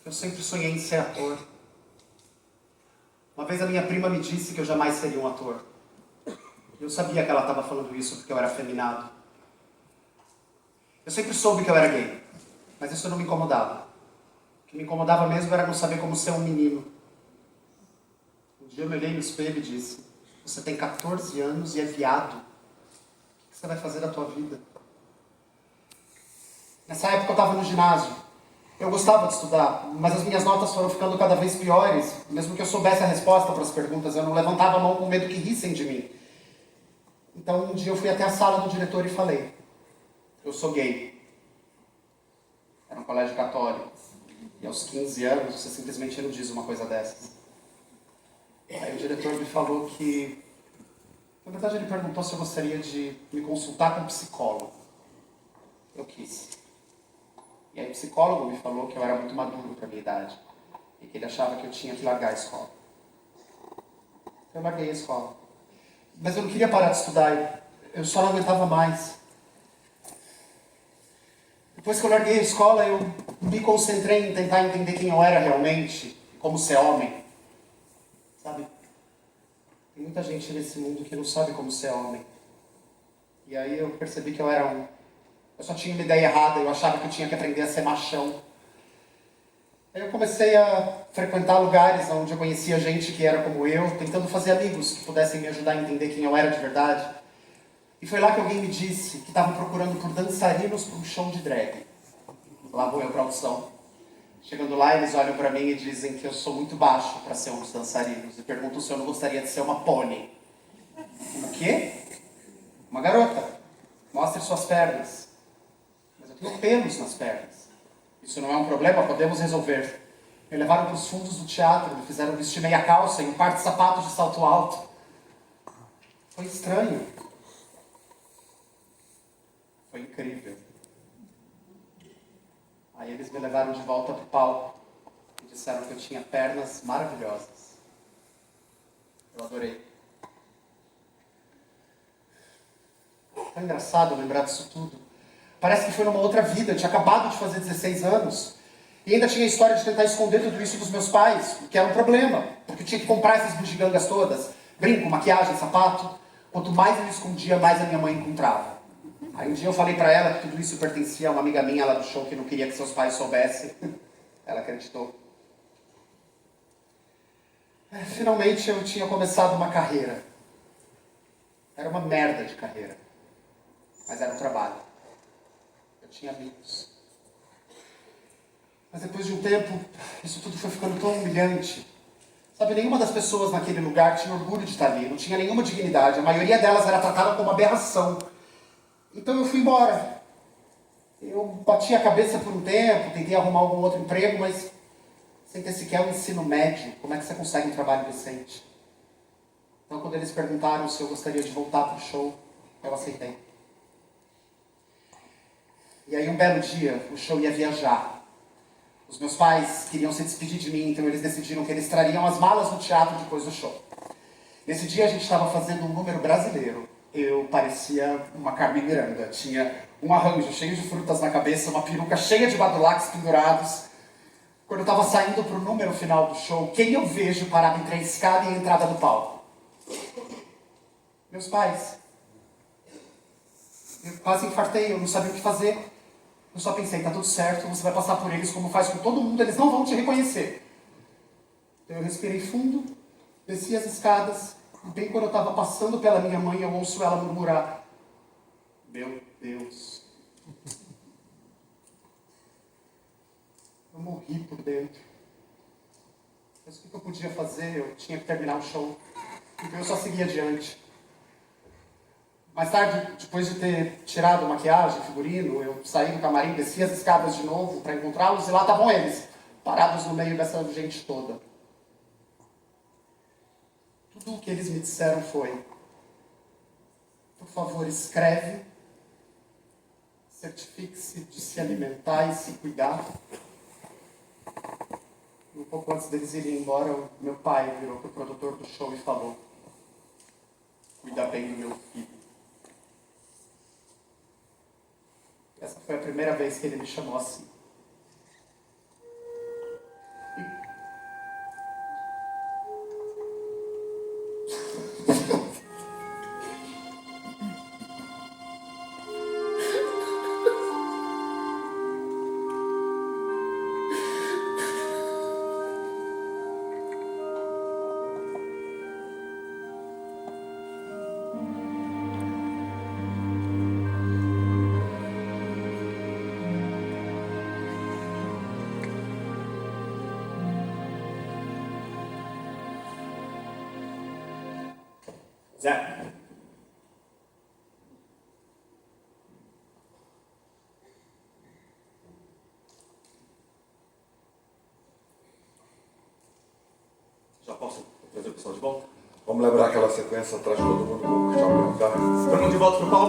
Eu sempre sonhei em ser ator. Uma vez a minha prima me disse que eu jamais seria um ator. Eu sabia que ela estava falando isso porque eu era afeminado. Eu sempre soube que eu era gay, mas isso não me incomodava. O que me incomodava mesmo era não saber como ser um menino. Um dia eu me olhei no espelho e disse: você tem 14 anos e é viado. O que você vai fazer da tua vida? Nessa época eu estava no ginásio. Eu gostava de estudar, mas as minhas notas foram ficando cada vez piores. Mesmo que eu soubesse a resposta para as perguntas, eu não levantava a mão com medo que rissem de mim. Então um dia eu fui até a sala do diretor e falei: eu sou gay. Era um colégio católico. E aos 15 anos você simplesmente não diz uma coisa dessas. Aí o diretor me falou que... Na verdade ele perguntou se eu gostaria de me consultar com um psicólogo. Eu quis. E aí o psicólogo me falou que eu era muito maduro para a minha idade. E que ele achava que eu tinha que largar a escola. Eu larguei a escola. Mas eu não queria parar de estudar. Eu só não aguentava mais. Depois que eu larguei a escola, eu me concentrei em tentar entender quem eu era realmente. Como ser homem. Sabe? Tem muita gente nesse mundo que não sabe como ser homem. E aí eu percebi que eu era um... Eu só tinha uma ideia errada. Eu achava que eu tinha que aprender a ser machão. Aí eu comecei a frequentar lugares onde eu conhecia gente que era como eu, tentando fazer amigos que pudessem me ajudar a entender quem eu era de verdade. E foi lá que alguém me disse que estavam procurando por dançarinos para um show de drag. Lá vou eu para a audição. Chegando lá, eles olham para mim e dizem que eu sou muito baixo para ser um dos dançarinos. E perguntam se eu não gostaria de ser uma pônei. O quê? Uma garota. Mostre suas pernas. Mas eu tenho pelos nas pernas. Isso não é um problema, podemos resolver. Me levaram para os fundos do teatro, me fizeram vestir meia calça e um par de sapatos de salto alto. Foi estranho. Foi incrível. Aí eles me levaram de volta para o palco e disseram que eu tinha pernas maravilhosas. Eu adorei. Tão engraçado lembrar disso tudo. Parece que foi numa outra vida, eu tinha acabado de fazer 16 anos. E ainda tinha a história de tentar esconder tudo isso dos meus pais, o que era um problema, porque eu tinha que comprar essas bugigangas todas. Brinco, maquiagem, sapato. Quanto mais eu escondia, mais a minha mãe encontrava. Aí um dia eu falei pra ela que tudo isso pertencia a uma amiga minha lá do show que não queria que seus pais soubessem. Ela acreditou. Finalmente eu tinha começado uma carreira. Era uma merda de carreira. Mas era um trabalho. Eu tinha amigos. Mas depois de um tempo, isso tudo foi ficando tão humilhante. Sabe, nenhuma das pessoas naquele lugar tinha orgulho de estar ali, não tinha nenhuma dignidade. A maioria delas era tratada como aberração. Então eu fui embora. Eu bati a cabeça por um tempo, tentei arrumar algum outro emprego, mas sem ter sequer um ensino médio, como é que você consegue um trabalho decente? Então quando eles perguntaram se eu gostaria de voltar para o show, eu aceitei. E aí um belo dia, o show ia viajar. Os meus pais queriam se despedir de mim, então eles decidiram que eles trariam as malas do teatro depois do show. Nesse dia a gente estava fazendo um número brasileiro. Eu parecia uma Carmen Miranda. Tinha um arranjo cheio de frutas na cabeça, uma peruca cheia de badulaques pendurados. Quando eu estava saindo para o número final do show, quem eu vejo parado entre a escada e a entrada do palco? Meus pais. Eu quase infartei, eu não sabia o que fazer. Eu só pensei, tá tudo certo, você vai passar por eles como faz com todo mundo, eles não vão te reconhecer. Então eu respirei fundo, desci as escadas, e bem quando eu estava passando pela minha mãe, eu ouço ela murmurar: meu Deus. Eu morri por dentro. Mas o que eu podia fazer? Eu tinha que terminar o show. Então eu só segui adiante. Mais tarde, depois de ter tirado maquiagem, figurino, eu saí do camarim, desci as escadas de novo para encontrá-los e lá estavam eles, parados no meio dessa gente toda. Tudo o que eles me disseram foi: por favor, escreve, certifique-se de se alimentar e se cuidar. E um pouco antes deles irem embora, o meu pai virou para o produtor do show e falou: cuida bem do meu filho. Essa foi a primeira vez que ele me chamou assim. Zé. Já posso trazer o pessoal de volta? Vamos lembrar aquela sequência atrás de todo mundo com o Cristiano perguntar. Todo mundo de volta pro palco.